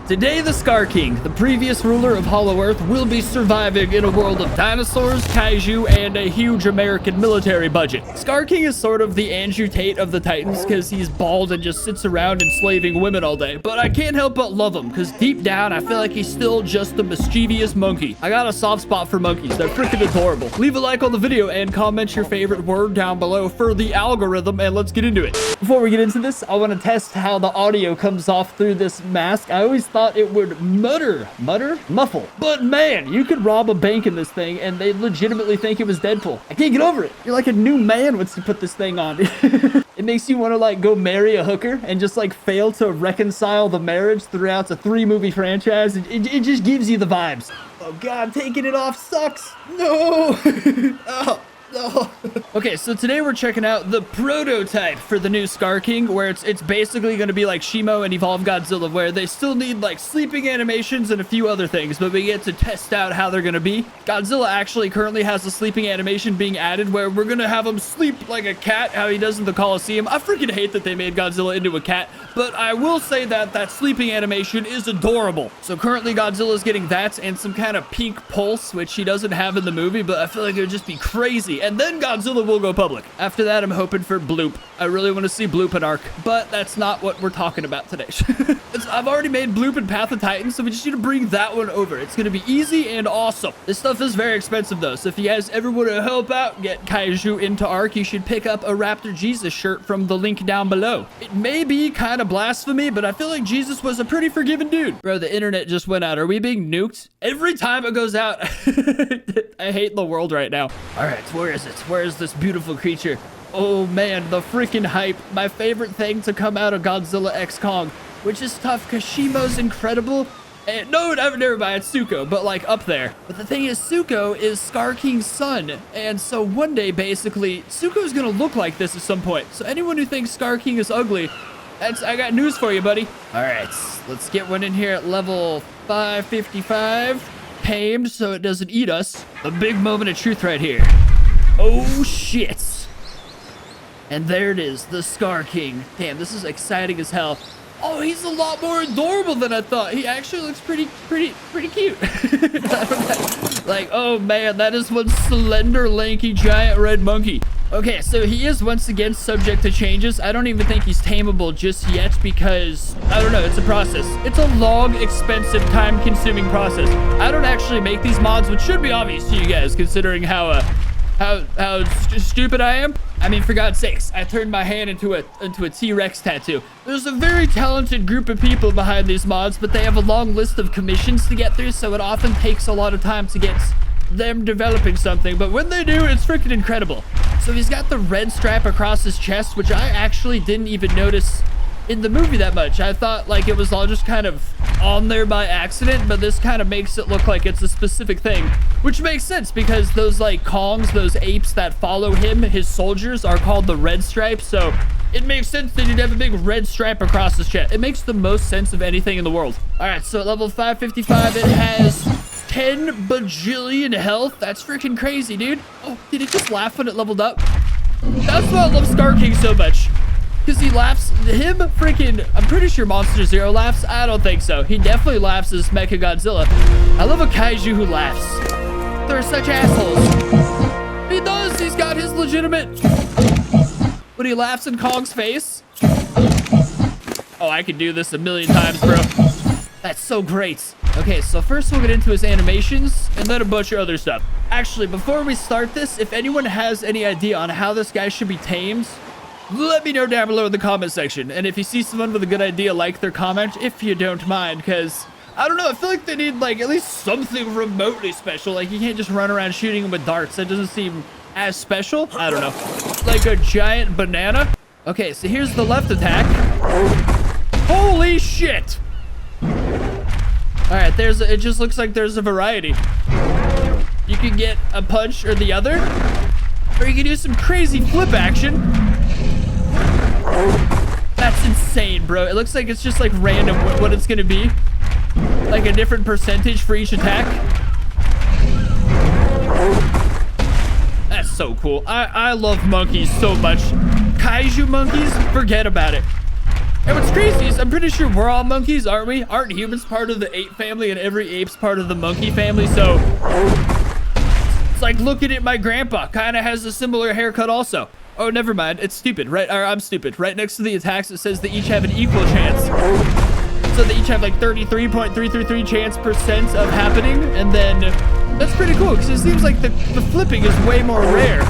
Today, the SKAR King, the previous ruler of Hollow Earth, will be surviving in a world of dinosaurs, kaiju, and a huge American military budget. SKAR King is sort of the Andrew Tate of the Titans because he's bald and just sits around enslaving women all day. But I can't help but love him because deep down, I feel like he's still just a mischievous monkey. I got a soft spot for monkeys. They're freaking adorable. Leave a like on the video and comment your favorite word down below for the algorithm, and let's get into it. Before we get into this, I want to test how the audio comes off through this mask. I always thought it would muffle. But man, you could rob a bank in this thing and they legitimately think it was Deadpool. I can't get over it. You're like a new man once you put this thing on. It makes you want to like go marry a hooker and just like fail to reconcile the marriage throughout a 3-movie franchise. It just gives you the vibes. Oh God, taking it off sucks. No. Oh. Oh. Okay, so today we're checking out the prototype for the new SKAR King, where it's basically going to be like Shimo and Evolved Godzilla, where they still need like sleeping animations and a few other things, but we get to test out how they're going to be. Godzilla actually currently has a sleeping animation being added where we're going to have him sleep like a cat, how he does in the Coliseum. I freaking hate that they made Godzilla into a cat, but I will say that that sleeping animation is adorable. So currently Godzilla's getting that and some kind of pink pulse, which he doesn't have in the movie, but I feel like it would just be crazy. And then Godzilla will go public. After that, I'm hoping for Bloop. I really want to see Bloop and Ark, but that's not what we're talking about today. I've already made Bloop and Path of Titans, so we just need to bring that one over. It's going to be easy and awesome. This stuff is very expensive, though, so if you guys ever want to help out, get Kaiju into Ark, you should pick up a Raptor Jesus shirt from the link down below. It may be kind of blasphemy, but I feel like Jesus was a pretty forgiving dude. Bro, the internet just went out. Are we being nuked? Every time it goes out, I hate the world right now. All right, where is it? Where is this beautiful creature? Oh man, the freaking hype. My favorite thing to come out of Godzilla X Kong, which is tough because Shimo's incredible. And no, never mind, it's Zuko, but like up there. But the thing is, Zuko is SKAR King's son. And so one day, basically, Zuko's gonna look like this at some point. So anyone who thinks SKAR King is ugly, I got news for you, buddy. All right, let's get one in here at level 555. Tamed so it doesn't eat us. A big moment of truth right here. Oh shit. And there it is, the SKAR King. Damn, this is exciting as hell. Oh, he's a lot more adorable than I thought. He actually looks pretty cute. Like, oh man, that is one slender, lanky, giant red monkey. Okay, so he is once again subject to changes. I don't even think he's tameable just yet because, I don't know, it's a process. It's a long, expensive, time-consuming process. I don't actually make these mods, which should be obvious to you guys considering how stupid I am. I mean, for God's sakes, I turned my hand into a T-Rex tattoo. There's a very talented group of people behind these mods, but they have a long list of commissions to get through, so it often takes a lot of time to get them developing something, but when they do, it's freaking incredible. So he's got the red stripe across his chest, which I actually didn't even notice in the movie that much. I thought like it was all just kind of on there by accident, but this kind of makes it look like it's a specific thing, which makes sense because those like Kongs, those apes that follow him, his soldiers, are called the red stripes. So it makes sense that he'd have a big red stripe across his chest. It makes the most sense of anything in the world. All right, so at level 555, it has 10 bajillion health. That's freaking crazy, dude. Oh, did it just laugh when it leveled up? That's why I love SKAR King so much. Because he laughs, I'm pretty sure Monster Zero laughs. I don't think so. He definitely laughs as Mecha Godzilla. I love a kaiju who laughs. They're such assholes. He does. He's got his legitimate. When he laughs in Kong's face. Oh, I could do this a million times, bro. That's so great. Okay, so first we'll get into his animations and then a bunch of other stuff. Actually, before we start this, if anyone has any idea on how this guy should be tamed, let me know down below in the comment section. And if you see someone with a good idea, like their comment if you don't mind, because I don't know, I feel like they need like at least something remotely special. Like you can't just run around shooting them with darts. That doesn't seem as special. I don't know, like a giant banana. Okay, so here's the left attack. Holy shit. All right, it just looks like there's a variety. You can get a punch or the other, or you can do some crazy flip action. That's insane, bro. It looks like it's just like random what it's gonna be. Like a different percentage for each attack. That's so cool. I love monkeys so much. Kaiju monkeys, forget about it. And what's crazy is I'm pretty sure we're all monkeys, aren't we? Aren't humans part of the ape family and every ape's part of the monkey family? So it's like looking at my grandpa, kind of has a similar haircut also. Oh, never mind. It's stupid, right? Or I'm stupid. Right next to the attacks, it says they each have an equal chance. So they each have like 33.333 chance percent of happening. And then that's pretty cool because it seems like the flipping is way more rare.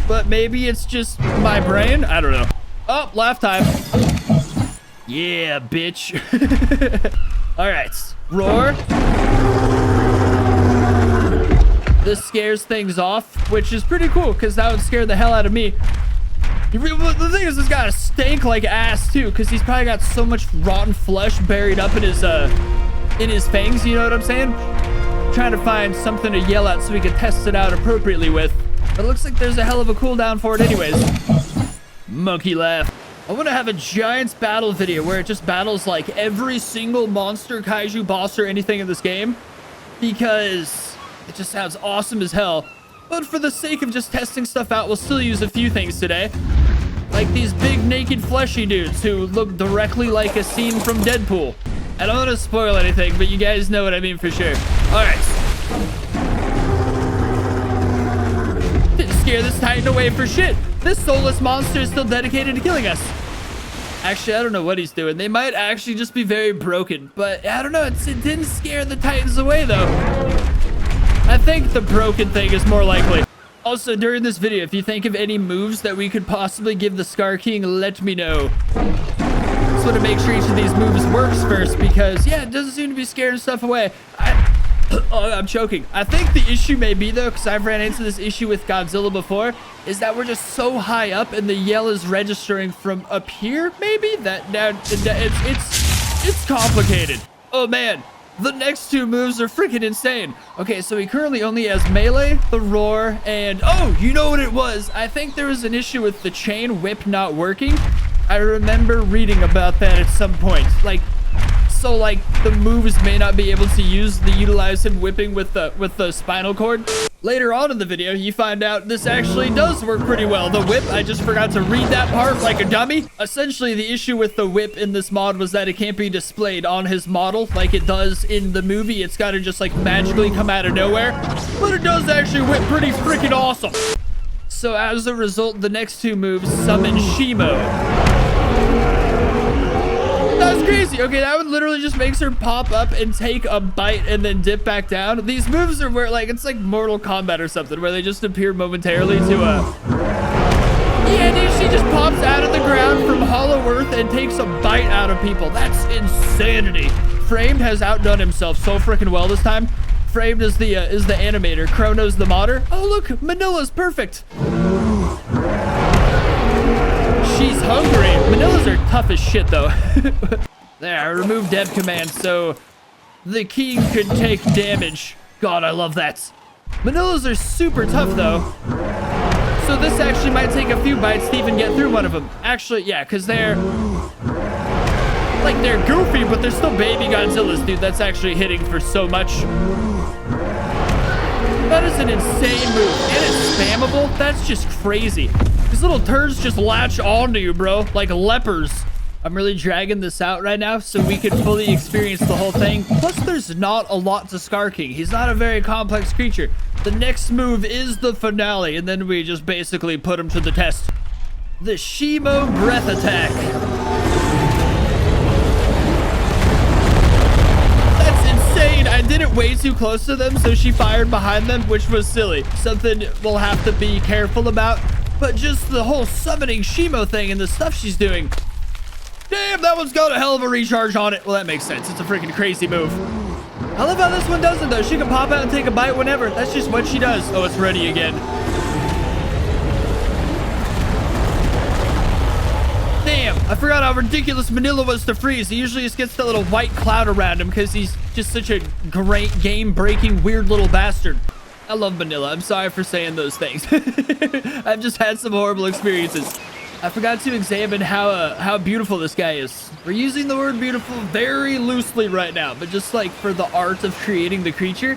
But maybe it's just my brain. I don't know. Oh, laugh time. Yeah, bitch. All right, roar. This scares things off, which is pretty cool because that would scare the hell out of me. The thing is, this guy stank like ass too, because he's probably got so much rotten flesh buried up in his fangs. You know what I'm saying? Trying to find something to yell at so we can test it out appropriately with. But it looks like there's a hell of a cooldown for it anyways. Monkey laugh. I want to have a giant battle video where it just battles like every single monster, kaiju, boss, or anything in this game, because it just sounds awesome as hell. But for the sake of just testing stuff out, we'll still use a few things today. Like these big naked fleshy dudes who look directly like a scene from Deadpool. I don't want to spoil anything, but you guys know what I mean for sure. All right. Didn't scare this Titan away for shit. This soulless monster is still dedicated to killing us. Actually, I don't know what he's doing. They might actually just be very broken, but I don't know. It didn't scare the Titans away though. I think the broken thing is more likely. Also, during this video, if you think of any moves that we could possibly give the SKAR King, let me know. Just want to make sure each of these moves works first because, yeah, it doesn't seem to be scaring stuff away. Oh, I'm choking. I think the issue may be, though, because I've ran into this issue with Godzilla before, is that we're just so high up and the yell is registering from up here, maybe? It's complicated. Oh, man. The next two moves are freaking insane. Okay, so he currently only has melee, the roar, and oh, you know what it was? I think there was an issue with the chain whip not working. I remember reading about that at some point. So the moves may not be able to utilize him whipping with the spinal cord. Later on in the video, you find out this actually does work pretty well. The whip, I just forgot to read that part like a dummy. Essentially, the issue with the whip in this mod was that it can't be displayed on his model like it does in the movie. It's got to just like magically come out of nowhere. But it does actually whip pretty freaking awesome. So as a result, the next two moves summon Shimo. That's crazy. Okay, that one literally just makes her pop up and take a bite and then dip back down. These moves are where it's like Mortal Kombat or something where they just appear momentarily to yeah, dude, she just pops out of the ground from Hollow Earth and takes a bite out of people. That's insanity. Framed has outdone himself so freaking well this time. Framed is the animator. Chrono's the modder. Oh look, Manila's perfect. She's hungry. Manillas are tough as shit, though. There, I removed dev command so the king could take damage. God, I love that. Manillas are super tough, though. So this actually might take a few bites to even get through one of them. Actually, yeah, because they're goofy, but they're still baby Godzillas, dude. That's actually hitting for so much. That is an insane move. And it's spammable. That's just crazy. These little turds just latch onto you, bro, like lepers. I'm really dragging this out right now so we can fully experience the whole thing. Plus, there's not a lot to SKAR King. He's not a very complex creature. The next move is the finale, and then we just basically put him to the test. The Shimo Breath Attack. That's insane. I did it way too close to them, so she fired behind them, which was silly. Something we'll have to be careful about. But just the whole summoning Shimo thing and the stuff she's doing. Damn, that one's got a hell of a recharge on it. Well, that makes sense. It's a freaking crazy move. I love how this one doesn't, though. She can pop out and take a bite whenever. That's just what she does. Oh, it's ready again. Damn, I forgot how ridiculous Manila was to freeze. He usually just gets that little white cloud around him because he's just such a great game-breaking, weird little bastard. I love Manila. I'm sorry for saying those things. I've just had some horrible experiences. I forgot to examine how beautiful this guy is. We're using the word beautiful very loosely right now, but just like for the art of creating the creature,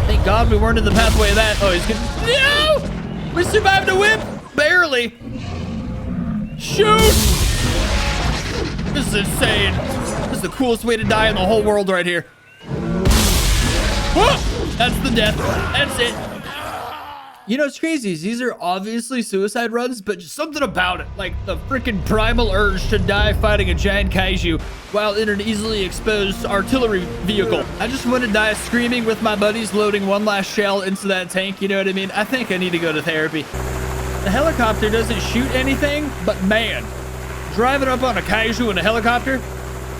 Thank God we weren't in the pathway of that. Oh, he's good. No! We survived a whip. Barely. Shoot! This is insane. This is the coolest way to die in the whole world right here. Whoa! That's the death. That's it. You know, it's crazy. These are obviously suicide runs, but just something about it. Like the freaking primal urge to die fighting a giant kaiju while in an easily exposed artillery vehicle. I just want to die screaming with my buddies loading one last shell into that tank. You know what I mean? I think I need to go to therapy. The helicopter doesn't shoot anything, but man, driving up on a kaiju in a helicopter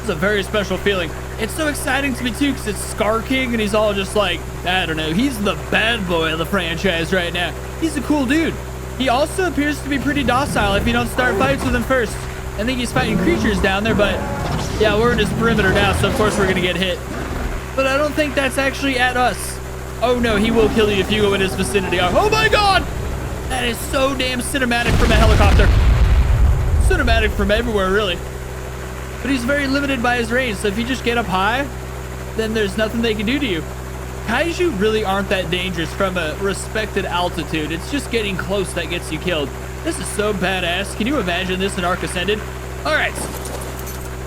is a very special feeling. It's so exciting to me too, because it's SKAR King and he's all just like, I don't know, he's the bad boy of the franchise right now. He's a cool dude. He also appears to be pretty docile if you don't start fights with him first. I think he's fighting creatures down there, but yeah, we're in his perimeter now, so of course we're gonna get hit. But I don't think that's actually at us. Oh no, he will kill you if you go in his vicinity. Oh my God! That is so damn cinematic from a helicopter. Cinematic from everywhere, really. But he's very limited by his range, so if you just get up high, then there's nothing they can do to you. Kaiju really aren't that dangerous from a respected altitude. It's just getting close that gets you killed. This is so badass. Can you imagine this in Ark Ascended? All right.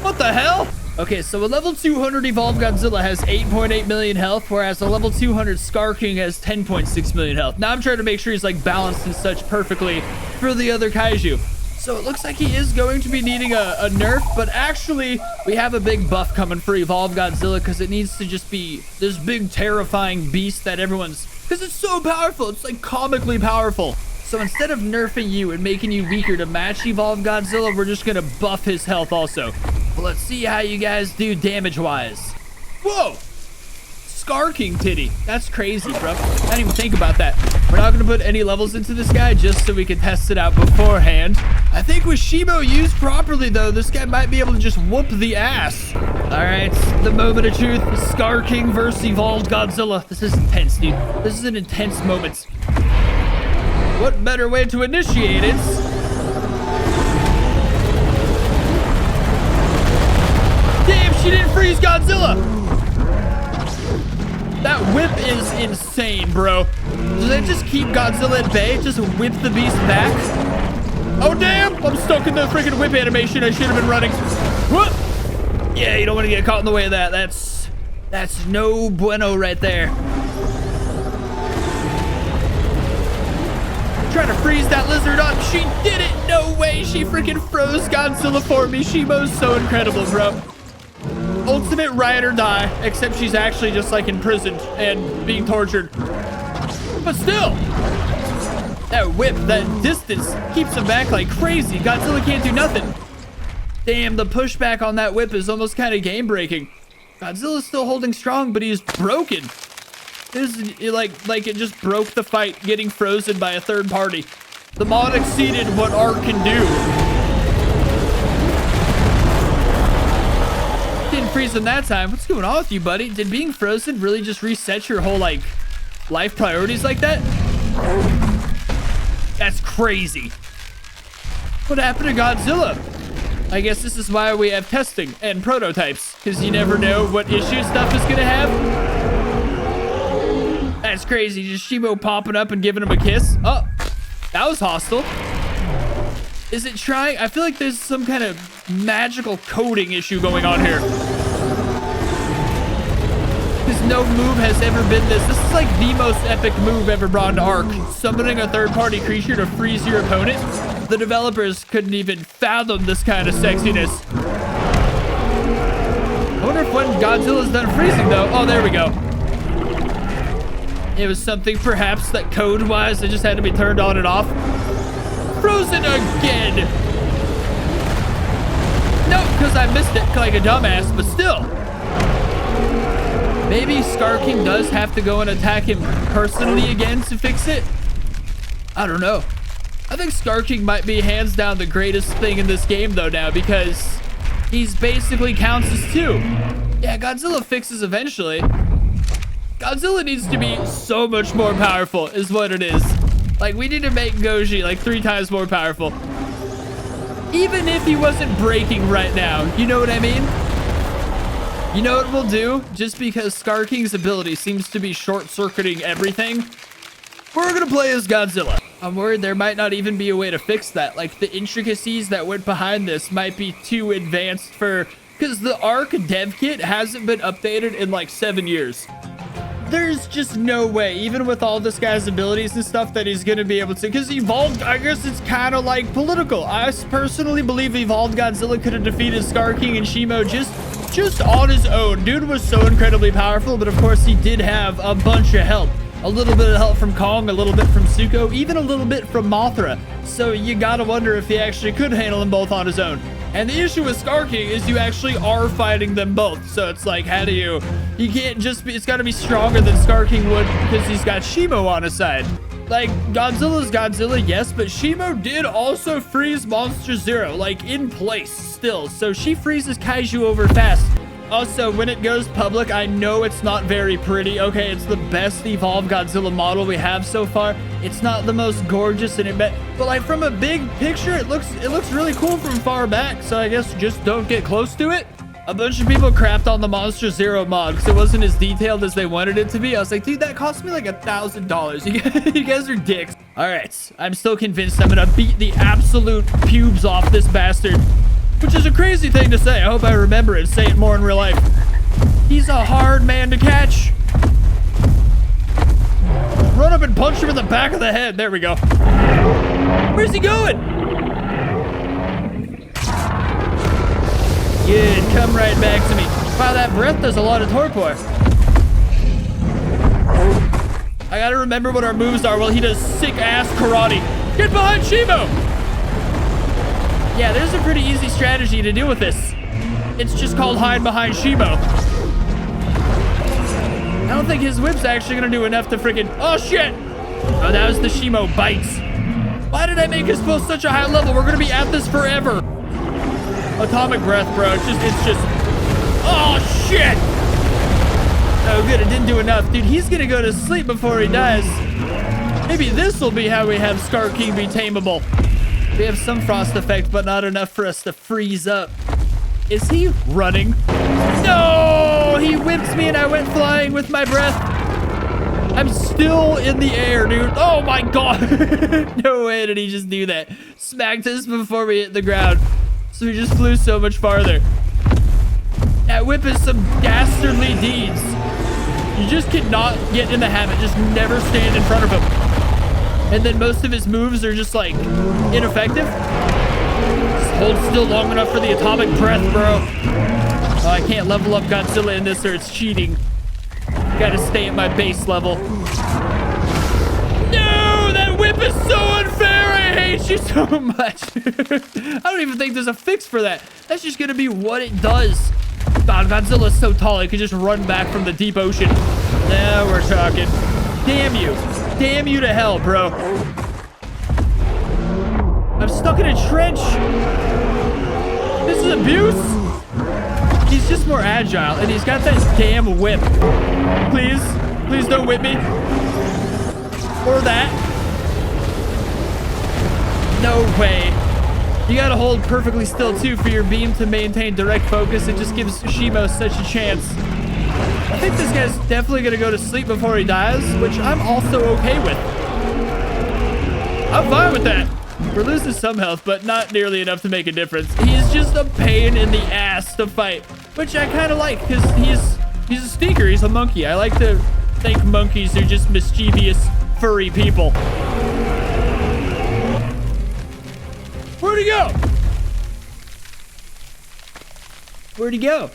What the hell? Okay, so a level 200 evolved Godzilla has 8.8 million health, whereas a level 200 SKAR King has 10.6 million health. Now I'm trying to make sure he's like balanced and such perfectly for the other kaiju. So it looks like he is going to be needing a nerf, but actually we have a big buff coming for evolved Godzilla because it needs to just be this big terrifying beast that everyone's, because it's so powerful. It's like comically powerful. So instead of nerfing you and making you weaker to match evolved Godzilla, we're just gonna buff his health also. Well, let's see how you guys do damage-wise. Whoa! SKAR King titty. That's crazy, bro. I didn't even think about that. We're not gonna put any levels into this guy just so we can test it out beforehand. I think with Shibo used properly, though, this guy might be able to just whoop the ass. All right, the moment of truth. SKAR King versus evolved Godzilla. This is intense, dude. This is an intense moment. What better way to initiate it? Damn, she didn't freeze Godzilla. That whip is insane, bro. Does that just keep Godzilla at bay? Just whip the beast back? Oh, damn. I'm stuck in the freaking whip animation. I should have been running. Whoop. Yeah, you don't want to get caught in the way of that. That's no bueno right there. Trying to freeze that lizard up. She did it. No way. She freaking froze Godzilla for me. Shibo's so incredible, bro. Ultimate ride or die, except she's actually just like imprisoned and being tortured. But still, that whip, that distance keeps him back like crazy. Godzilla can't do nothing. Damn, the pushback on that whip is almost kind of game breaking. Godzilla's still holding strong, but he's broken. This is like it just broke the fight getting frozen by a third party. The mod exceeded what Ark can do. Didn't freeze him that time. What's going on with you, buddy? Did being frozen really just reset your whole like life priorities like that? That's crazy. What happened to Godzilla? I guess this is why we have testing and prototypes, because you never know what issue stuff is gonna have. That's crazy. Just Shibo popping up and giving him a kiss. Oh, that was hostile. Is it trying? I feel like there's some kind of magical coding issue going on here. Because no move has ever been this. This is like the most epic move ever brought into Ark. Summoning a third-party creature to freeze your opponent. The developers couldn't even fathom this kind of sexiness. I wonder if when Godzilla's done freezing, though. Oh, there we go. It was something, perhaps, that code-wise, it just had to be turned on and off. Frozen again. No, because I missed it like a dumbass, but still. Maybe SKAR King does have to go and attack him personally again to fix it. I don't know. I think SKAR King might be hands down the greatest thing in this game though now, because he's basically counts as two. Yeah, Godzilla fixes eventually. Godzilla needs to be so much more powerful is what it is. Like, we need to make Goji like 3 times more powerful. Even if he wasn't breaking right now, you know what I mean? You know what we'll do? Just because SKAR King's ability seems to be short-circuiting everything, we're gonna play as Godzilla. I'm worried there might not even be a way to fix that. Like, the intricacies that went behind this might be too advanced for... Because the ARC dev kit hasn't been updated in like 7 years. There's just no way, even with all this guy's abilities and stuff, that he's gonna be able to. Because Evolved, I guess it's kind of like political. I personally believe Evolved Godzilla could have defeated SKAR King and Shimo just on his own. Dude was so incredibly powerful, but of course he did have a bunch of help. A little bit of help from Kong, a little bit from Zuko, even a little bit from Mothra. So you gotta wonder if he actually could handle them both on his own. And the issue with SKAR King is you actually are fighting them both. So it's like, how do you can't just be, it's gotta be stronger than SKAR King would because he's got Shimo on his side. Like, Godzilla's Godzilla, yes, but Shimo did also freeze Monster Zero, like, in place still. So she freezes Kaiju over fast. Also, when it goes public, I know it's not very pretty. Okay, it's the best evolved Godzilla model we have so far. It's not the most gorgeous, but like from a big picture, it looks really cool from far back. So I guess just don't get close to it. A bunch of people crapped on the Monster Zero mod because it wasn't as detailed as they wanted it to be. I was like, dude, that cost me like $1,000. You guys are dicks. All right, I'm still convinced I'm gonna beat the absolute pubes off this bastard. Which is a crazy thing to say. I hope I remember it and say it more in real life. He's a hard man to catch. Run up and punch him in the back of the head. There we go. Where's he going? Good, come right back to me. Wow, that breath does a lot of torpor. I gotta remember what our moves are while he does sick-ass karate. Get behind Shimo! Yeah, there's a pretty easy strategy to deal with this. It's just called hide behind Shimo. I don't think his whip's actually gonna do enough to freaking... Oh, shit! Oh, that was the Shimo bites. Why did I make us both such a high level? We're gonna be at this forever. Atomic breath, bro. It's just... Oh, shit! Oh, good. It didn't do enough. Dude, he's gonna go to sleep before he dies. Maybe this will be how we have SKAR King be tameable. We have some frost effect, but not enough for us to freeze up. Is he running? No! He whipped me and I went flying with my breath. I'm still in the air, dude. Oh my god. No way did he just do that. Smacked us before we hit the ground. So he just flew so much farther. That whip is some dastardly deeds. You just cannot get in the habit. Just never stand in front of him. And then most of his moves are just like ineffective. Just hold still long enough for the atomic breath, bro. Oh, I can't level up Godzilla in this or it's cheating. Gotta stay at my base level. No, that whip is so unfair. I hate you so much. I don't even think there's a fix for that. That's just gonna be what it does. God, Godzilla's so tall, he could just run back from the deep ocean. Now we're talking. Damn you. Damn you to hell, bro. I'm stuck in a trench. This is abuse. He's just more agile, and he's got that damn whip. Please. Please don't whip me. Or that. No way. You gotta hold perfectly still, too, for your beam to maintain direct focus. It just gives Shimo such a chance. I think this guy's definitely gonna go to sleep before he dies, which I'm also okay with. I'm fine with that. We're losing some health, but not nearly enough to make a difference. He's just a pain in the ass to fight, which I kind of like, because he's a sneaker. He's a monkey. I like to think monkeys are just mischievous, furry people. Where'd he go? Where'd he go?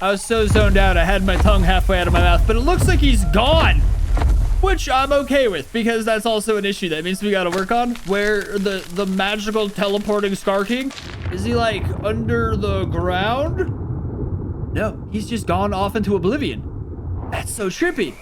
I was so zoned out, I had my tongue halfway out of my mouth, but it looks like he's gone, which I'm okay with, because that's also an issue that means we gotta work on, where the magical teleporting SKAR King, is he like under the ground? No, he's just gone off into oblivion. That's so trippy.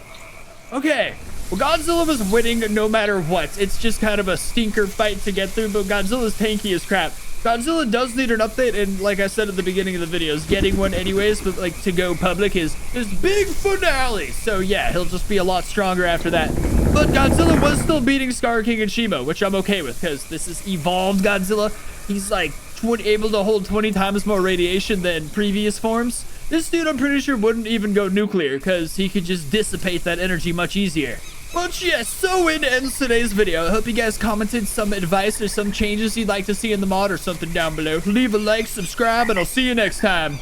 Okay, well, Godzilla was winning no matter what. It's just kind of a stinker fight to get through, but Godzilla's tanky as crap. Godzilla does need an update, and like I said at the beginning of the videos, getting one anyways, but like to go public is his big finale. So yeah, he'll just be a lot stronger after that. But Godzilla was still beating SKAR King and Shimo, which I'm okay with, because this is evolved Godzilla. He's like able to hold 20 times more radiation than previous forms. This dude, I'm pretty sure, wouldn't even go nuclear because he could just dissipate that energy much easier. But yes, so it ends today's video. I hope you guys commented some advice or some changes you'd like to see in the mod or something down below. Leave a like, subscribe, and I'll see you next time.